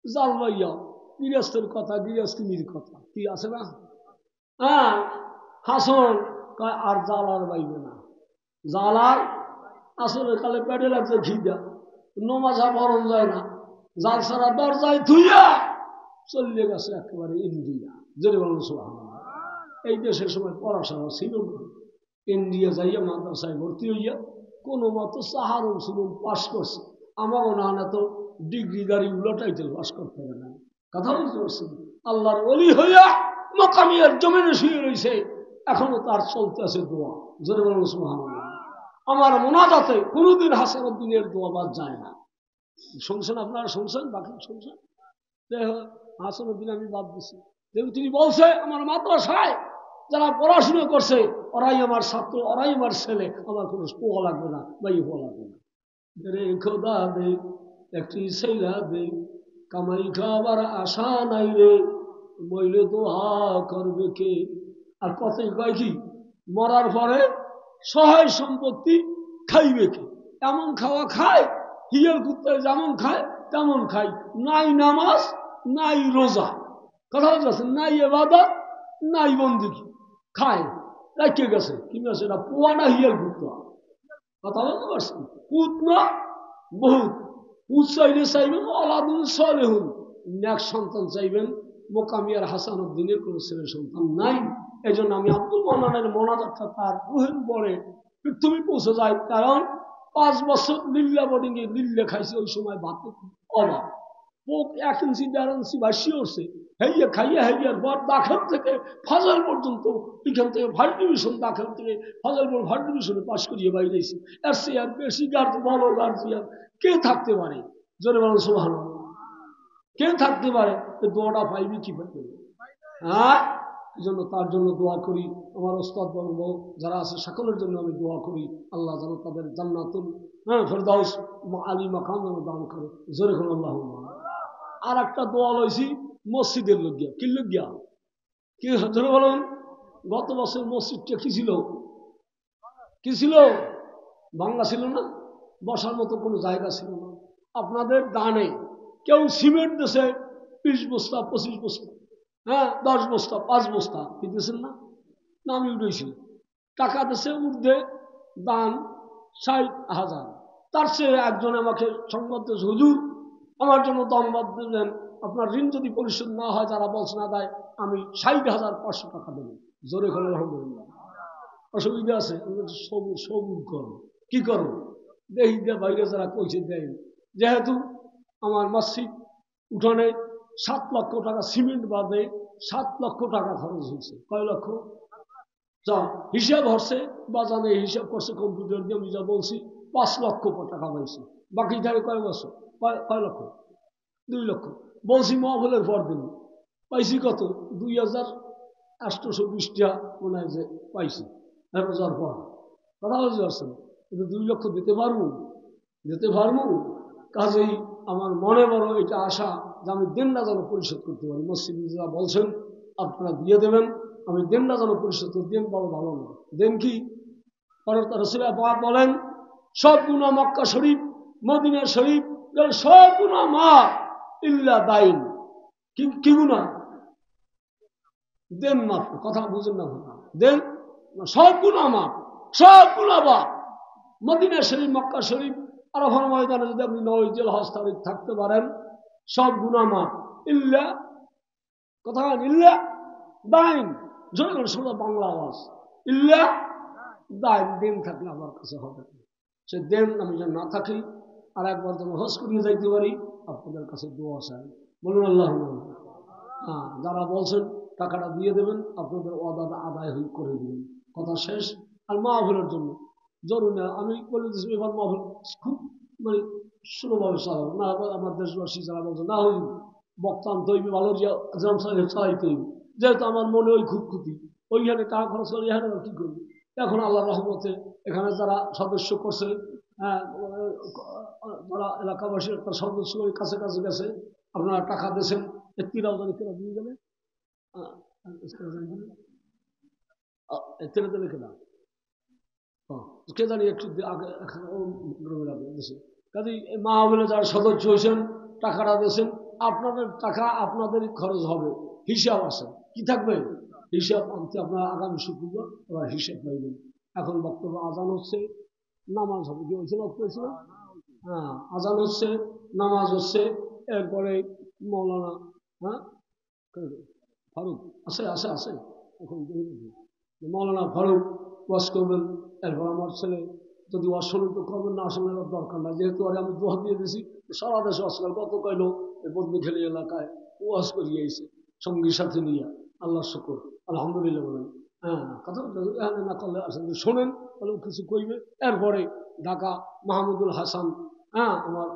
জাল বাইয়া গৃহস্থের কথা গৃহস্থিনীর কথা কি আছে না হ্যাঁ হাসন কয় আর জাল আর বাইবে না জাল আর আসরে কালে পেটে লাগছে খিদা নমাজা বরণ যায় না জাল সারা দরজায় ধুইয়া চলে গেছে একেবারে ইন্ডিয়া জেনে বলেন সুবহানাল্লাহ এই দেশের সময় পড়াশোনা ছিল না ইন্ডিয়া যাইয়া মাদ্রাসায় ভর্তি হইয়া কোনো মতো সাহারুল সুলুম পাস করছে আমারও না তো ডিগ্রিদারি উলটাইতেল পাস করতে হবে না কথা বলতে পারছেন আল্লাহর ওলি হইয়া মকামিয়ার জমিনে শুয়ে রয়েছে এখনো তার চলতে আছে দোয়া জোরে বলেন সুবহানাল্লাহ আমার মোনাজাতে কোনোদিন হাসানুদ্দিনের দোয়া বাদ যায় না শুনছেন আপনারা শুনছেন বাকি শুনছেন হাসানুদ্দিন আমি বাদ দিচ্ছি যেহেতু তিনি বলছে আমার মাদ্রাসায় যারা পড়াশুনো করছে ওরাই আমার ছাত্র ওরাই আমার ছেলে আমার কোনো পোয়া লাগবে না বা পোয়া লাগবে না রে খোদা দে একটি ছেলা দে কামাই খাবার আশা নাই রে মইলে দোহা করবে কে আর কথাই কয় কি মরার পরে সহায় সম্পত্তি খাইবে কে এমন খাওয়া খায় হিয়ার কুত্তায় যেমন খায় তেমন খায় নাই নামাজ নাই রোজা কথা বলছে নাই ইবাদত নাই বন্দেগী খায় রাখে গেছে কিন্তু সেটা পোয়া না হিয়ার কুত্তা কথা বলতে পারছেন কুত না বহুত কুত চাইলে চাইবেন আলাদুল সালেহুন নেক সন্তান চাইবেন মোকামিয়ার হাসানুদ্দিনের কোনো ছেলে সন্তান নাই এই জন্য আমি আব্দুল মান্নানের মোনাজাতটা তার রুহের উপরে পৃথিবী পৌঁছে যায় কারণ 5 বছর লিল্লা বোর্ডিং এ লিল্লে খাইছে ওই সময় ভাতে অভাব পোক 1 ইঞ্চি 1.5 ইঞ্চি বাসি উঠছে হেইয়া খাইয়া হেইয়ার পর দাখিল থেকে ফাজল পর্যন্ত এখান থেকে ভার্ড ডিভিশন দাখিল থেকে ফাজল পর ভার্ড ডিভিশনে পাশ করিয়ে বাইরেছি এর সে আর বেশি বড় গার্জিয়ান কে থাকতে পারে জোরে বলেন সুবহানাল্লাহ কে থাকতে পারে দোয়াটা পাইবি কি পাইবে হ্যাঁ এই জন্য তার জন্য দোয়া করি আমার ওস্তাদ বর্গ যারা আছে সকলের জন্য আমি দোয়া করি আল্লাহ যেন তাদের জান্নাতুল ফেরদাউস আলী মাকাম যেন দান করে জোরে কোন আল্লাহুম্মা আর একটা দোয়া লইছি মসজিদের লগিয়া কি লগিয়া কি জোরে বলুন গত বছর মসজিদটা কি ছিল ভাঙ্গা ছিল না বসার মতো কোনো জায়গা ছিল না আপনাদের দানে কেউ সিমেন্ট দেশে 20 বস্তা 25 বস্তা, হ্যাঁ 10 বস্তা 5 বস্তা দিতেছেন না, আমি উঠেছি। টাকা দেশে ঊর্ধ্বে দান 60,000। তার চেয়ে একজন আমাকে সংবাদ দিয়েছে, হুজুর আমার জন্য দমবাদ দিলেন, আপনার ঋণ যদি পরিশোধ না হয়, যারা বলছে না দেয়, আমি 60,500 টাকা দেবো। জোরে করে আলহামদুলিল্লাহ। অসুবিধা আছে? সবুর করো, কি করো দেখি দে বাইরে যারা কইছে দেয়। যেহেতু আমার মসজিদ উঠানে 7 লক্ষ টাকা সিমেন্ট বাদে 7 লক্ষ টাকা খরচ হয়েছে। কয় লক্ষ? যা হিসাব হচ্ছে বাজারে হিসাব করছে কম্পিউটার দিয়ে, আমি যা বলছি 5 লক্ষ টাকা পাইছি। বাকি থাকে কয় বছর? কয় লক্ষ? 2 লক্ষ। বলছি মহফিলের পর দিন পাইছি কত? 2,820 টাকা মনে হয় যে পাইছি। রোজার পর কথা বুঝতে পারছেন? কিন্তু 2 লক্ষ দিতে পারবো? দিতে পারবো? কাজেই আমার মনে বড় এটা আশা যে আমি দেনটা যেন পরিশোধ করতে পারি। মসজিদ যারা বলছেন আপনারা দিয়ে দেবেন, আমি দেনটা যেন পরিশোধ করি। দেন বড় ভালো না। দেন কি? রাসূলুল্লাহ পাক বলেন সব গুনাহ মক্কা শরীফ মদিনা শরীফ সব গুনাহ মাফ ইল্লা দাইন। কি গুনাহ? দেন মাফ। কথা বুঝেন না? দেন সব গুনাহ মাফ, সব গুনাহ মাফ। মদিনা শরীফ মক্কা শরীফ আরাফার ময়দানে যদি আপনি 9 জিলহজ তারিখ থাকতে পারেন, সব গুনাহ মাফ ইল্লা, কথা ইল্লা দাইন। জোরে শোনা বাংলা আওয়াজ, ইল্লা দাইন। দেন থাকলে আমার কাছে হবে, সে দেন আমি যেন না থাকি, আর একবার যেন হজ করিয়ে যাইতে পারি, আপনাদের কাছে দোয়া চাই। বলুন আল্লাহ। হ্যাঁ, যারা বলছেন টাকাটা দিয়ে দেবেন, আপনাদের ওয়াদা আদায় করে দেবেন। কথা শেষ। আর মাহফিলের জন্য জরুরি না, আমি বলে দিচ্ছি এবার মাহফিল খুব মানে সুন্দরভাবে চালাবো না। আমার দেশবাসী যারা বলছে না হই বক্তান তৈরি ভালো চালাইতে হইব, যেহেতু আমার মনে ওই খুব ক্ষতি, ওইখানে টাকা খরচ করে এখানে কি করবি। এখন আল্লাহ রহমতে এখানে যারা সদস্য করছে, যারা এলাকাবাসী একটা সদস্য কাছে কাছে গেছে, আপনারা টাকা দিয়েছেন, এতিরাও জানি কেনা দিয়ে গেলে তেলে তেলে কেনা কে জানি একটু আগে কাজে মা বলে যারা সদস্য হয়েছেন টাকাটা দিয়েছেন, আপনাদের টাকা আপনাদের খরচ হবে, হিসাব আছে। কি থাকবে? হিসাব আনতে আপনারা আগামী শুক্রবার ওরা হিসাব পাইবেন। এখন বক্তব্য আজান হচ্ছে, নামাজ হবে। কি হয়েছিল? হয়েছিল? হ্যাঁ, আজান হচ্ছে, নামাজ হচ্ছে, এরপরে মৌলানা ফারুক আছে আছে আছে এখন মৌলানা ফারুক ওয়াজ করবেন। এরপর আমার ছেলে যদি ওয়াজ শুনেন তো করবেন, না আসলে দরকার নাই, যেহেতু আরে আমি দোয়া দিয়ে দিয়েছি। সারা দেশে আজকাল কত কইল এই বদনিখালী এলাকায় ওয়াজ করিয়ে এসে সঙ্গী সাথে নিয়ে, আল্লাহ শুকর আলহামদুলিল্লাহ বলেন। হ্যাঁ, কথা না করলে আসলে শোনেন তাহলে কিছু কইবে। এরপরে ঢাকা মাহমুদুল হাসান, হ্যাঁ আমার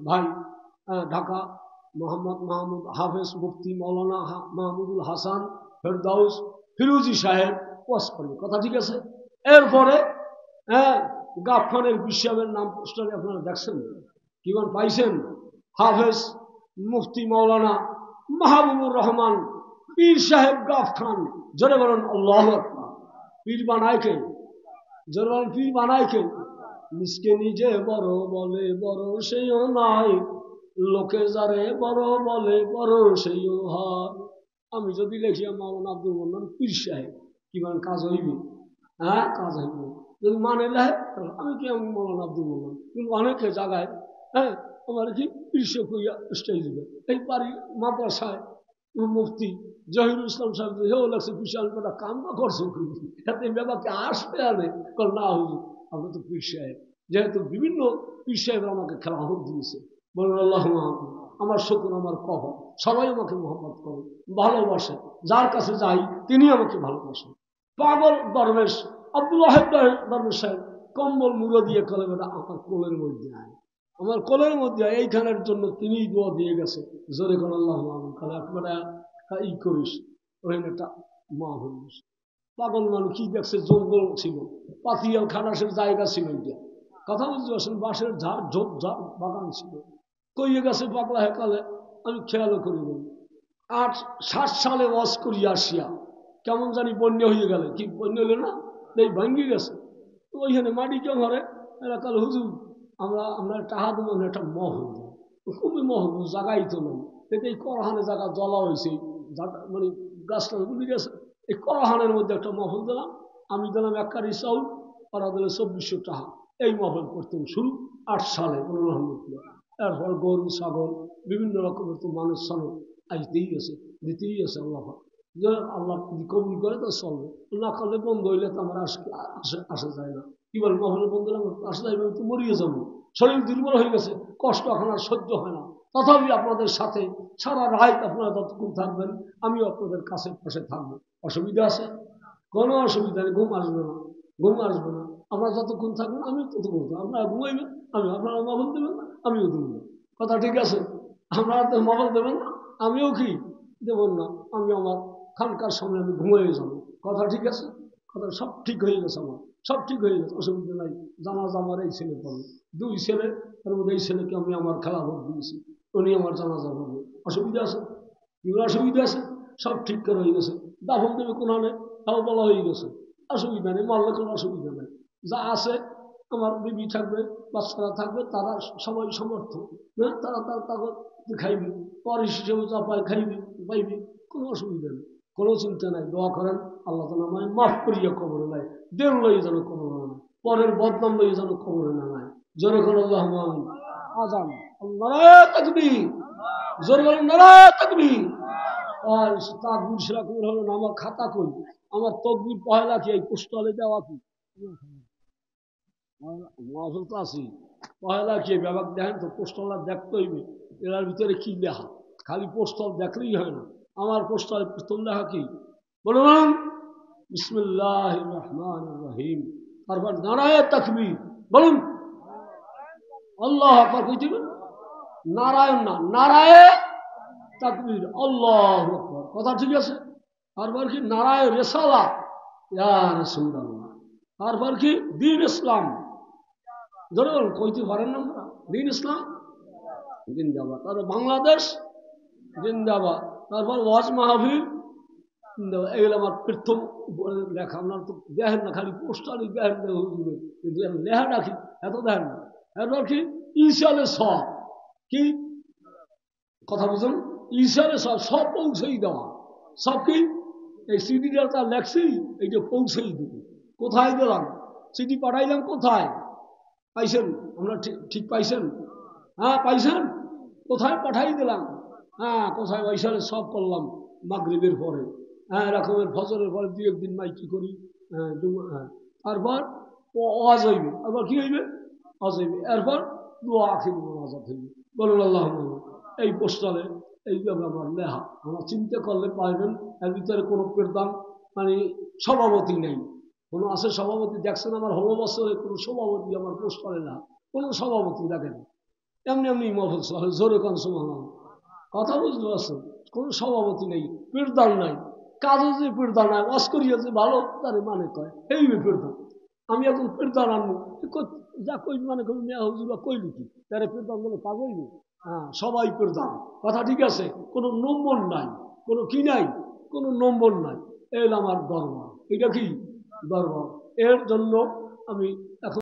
ভাই, ঢাকা মোহাম্মদ মাহমুদ হাফেজ মুফতি মৌলানা মাহমুদুল হাসান ফেরদাউস ফিরোজি সাহেব ওয়াজ করবে। কথা ঠিক আছে? এরপরে গাফখানের বিশ্বের নাম পোস্টারে আপনারা দেখছেন, কিমান পাইছেন? হাফেজ মুফতি মৌলানা মাহবুবুর রহমান পীর সাহেব গাফখান। জোরে বলেন আল্লাহু আকবার। পীর বানায় কে? জোরে বলেন পীর বানায় কে? মিসকে নিজে বড় বলে বড় সেইও নাই, লোকে যারে বড় বলে বড় সেইও হয়। আমি যদি লিখি মাওলানা আব্দুল মান্নান পীর সাহেব, কিমান কাজ হইবে? হ্যাঁ, কাজ হইবে। যদি মানে লেখে আমি কি আমি মাওলানা আব্দুল মান্নান, কিন্তু অনেকে জায়গায় হ্যাঁ আমার কি পীর সাহেব হইয়া স্টেজ দিবে। এই বাড়ি মাদ্রাসায় মুফতি জহিরুল ইসলাম সাহেব হেও লাগছে বিশাল একটা কামনা করছো, এতে ব্যাপারকে আসবে আনে কল না হুজুর আমরা তো পীর সাহেব। যেহেতু বিভিন্ন পীর সাহেব আমাকে খেলাফত দিয়েছে, বলুন আল্লাহ। আমার শুকর, আমার কহ, সবাই আমাকে মোহাম্মত করে ভালোবাসে, যার কাছে যাই তিনি আমাকে ভালোবাসেন। পাগল দরবেশ আব্দুল ওয়াহেদ দরবেশ সাহেব কম্বল মুড়ো দিয়ে কলে বেটা আমার কোলের মধ্যে আয়, আমার কোলের মধ্যে এইখানের জন্য তিনি দোয়া দিয়ে গেছে। জোরে কোন আল্লাহ খালে একবারে ই করিস, ওখানে একটা মা হইস। পাগল মানুষ কি দেখছে? জঙ্গল ছিল, পাতিয়াল খাটাসের জায়গা ছিল, এটা কথা বুঝতে পারছেন, বাঁশের ঝাড় ঝোপ ঝাড় বাগান ছিল, কইয়ে গেছে পাগলা হেকালে। আমি খেয়ালও করি নাই। 60 সালে ওয়াজ করি আসিয়া কেমন জানি বন্যা হয়ে গেলে, কি বন্যা হইল না, এই ভাঙ্গি গেছে। তো ওইখানে মাটি কেউ ঘরে এরা কাল হুজুর আমরা টাহা দেবো একটা মহল খুবই মহল জায়গাই তো নেই, কিন্তু এই করহানে জায়গা জ্বলা হয়েছে, মানে গাছটা বুঝে গেছে, এই করহানের মধ্যে একটা মহল দিলাম, আমি দিলাম 1 কারি চাউল, ওরা দিলে 2400 টাকা। এই মহল করতাম শুরু 8 সালে 15 এরপর গরু ছাগল বিভিন্ন রকমের তো মানুষ সানো আসতেই গেছে, দিতেই গেছে। আল্লাহ যে আল্লাহ যদি কবুল করে তো চলবে, না করলে বন্ধ হইলে তো আমার আসা যায় না। কি বল মহলে বন্ধ হলে আসা যাইবে, আমি তো মরিয়ে যাবো, শরীর দুর্বল হয়ে গেছে, কষ্ট এখন আর সহ্য হয় না। তথাপি আপনাদের সাথে সারা রাত আপনারা যতক্ষণ থাকবেন আমিও আপনাদের কাছে পাশে থাকবো। অসুবিধা আছে? কোনো অসুবিধা নেই, ঘুম আসবে না, ঘুম আসবে না। আপনারা যতক্ষণ থাকবেন আমি ততক্ষণ, আপনারা ঘুমাইবেন, আপনারা মোবাইল দেবেন না, আমিও দেবো না। কথা ঠিক আছে? আপনারা তো মোবাইল দেবেন না, আমিও কি দেবেন না, আমি আমার খানকার সময় আমি ঘুমিয়ে যাবো। কথা ঠিক আছে? কথা সব ঠিক হয়ে গেছে, আমার সব ঠিক হয়ে গেছে, অসুবিধা নাই। জানাজা আমার এই ছেলে পড়বে, 2 ছেলে, তার মধ্যে এই ছেলেকে আমি আমার খেলা ভোট দিয়েছি, উনি আমার জানাজা পড়বে। অসুবিধা আছে? এগুলো অসুবিধা আছে? সব ঠিক করে হয়ে গেছে। দাফন দেবে কোনখানে, তাও বলা হয়ে গেছে, অসুবিধা নেই, মারলে কোনো অসুবিধা নেই। যা আছে আমার বিবি থাকবে, বাচ্চারা থাকবে, তারা সবাই সমর্থ, হ্যাঁ, তারা তাকে খাইবে, পর হিসেবে যা পায় খাইবে, পাইবে, কোনো অসুবিধা নেই, কোনো চিন্তা নাই। দোয়া করেন আল্লাহ যেন আমায় মাফ করিয়া কবরে নাই, দেড় লই যেন কবরে না নাই, পরের বদনাম লই যেন কবরে না নাই। জোরে করে আল্লাহ আমিন। আজান, আল্লাহ তাকবীর, জোরে বলেন নারায়ে তাকবীর। আর তাকবীর সেরকম হলো না, আমার খাতা কই, আমার তকবীর পহেলা কি এই পোস্টালে দেওয়া কি মহল তো আছি, পহেলা কি ব্যাপার দেখেন তো, পোস্টলটা দেখতে হইবে এটার ভিতরে কি লেখা, খালি পোস্টল দেখলেই হয় না। আমার পোস্টালে প্রথম লেখা কি বলুন? বিসমিল্লাহির রহমানির রহিম, তারপর নারায়ে তাকবীর বলুন, আল্লাহু আকবার কই দিবেন, নারায়ণ না, নারায়ে তাকবীর, আল্লাহু আকবার। কথা ঠিক আছে? তারপর কি নারায়ে রিসালাত, ইয়া রাসূলুল্লাহ। তারপর কি দ্বীন ইসলাম, ধরুন কইতে পারেন না আমরা, দ্বীন ইসলাম জিন্দাবাদ। তারপর বাংলাদেশ জিন্দাবাদ। তারপর ওয়াজ মাহফিল জিন্দাবাদ। এগুলো আমার প্রথম লেখা, আপনার তো দেখেন না, খালি পোস্টারই দেখেন, কিন্তু লেখা রাখি এত দেখেন না। এরপর কি ইসালে সব, কি কথা বুঝুন, ইসালে সব, সব পৌঁছেই দেওয়া, সব কি এই সিডিটা তার লেখছি, এই যে পৌঁছেই দেব। কোথায় দিলাম সিডি, পাঠাইলাম কোথায়, পাইছেন? আমরা ঠিক পাইছেন? হ্যাঁ পাইছেন? কোথায় পাঠাই দিলাম? হ্যাঁ কোথায়, ওইসারে সব করলাম মাগরিবের পরে, হ্যাঁ এরকমের ফজরের পরে 2 একদিন মাইকি করি, হ্যাঁ হ্যাঁ। তারপর ওয়াজ হইবে, তারপর কি হইবে, ওয়াজ হইবে, এরপর দোয়া আখির মোনাজাত হইবে, বলুন আল্লাহ। এই পোস্টারে এইভাবে আমার লেখা, আমরা চিন্তা করলে পাইবেন। এর ভিতরে কোনো প্রধান মানে সভাপতি নেই, কোনো আছে সভাপতি দেখছেন আমার 16 বছরে কোনো সভাপতি আমার পোস্টারে না, কোনো সভাপতি দেখেন, এমনি এমনি মহল চলে, জোরে কোন সুবহানাল্লাহ। কথা বুঝতে পারছেন? কোনো সভাপতি নেই, প্রধান নাই, কাজে যে প্রধান নাই, অস্করিয়া যে ভালো তারে মানে কয় এই প্রধান। আমি এখন প্রধান আনবো, যা কই মানে কই মেয়া হুজুর কইলি কি তারে প্রধান বলে কাজ হইবে? হ্যাঁ সবাই প্রধান। কথা ঠিক আছে? কোনো নম্বর নাই, কোনো কি নাই, কোনো নম্বর নাই। এই আমার দরবার, এটা কি দরবার। এর জন্য আমি এখন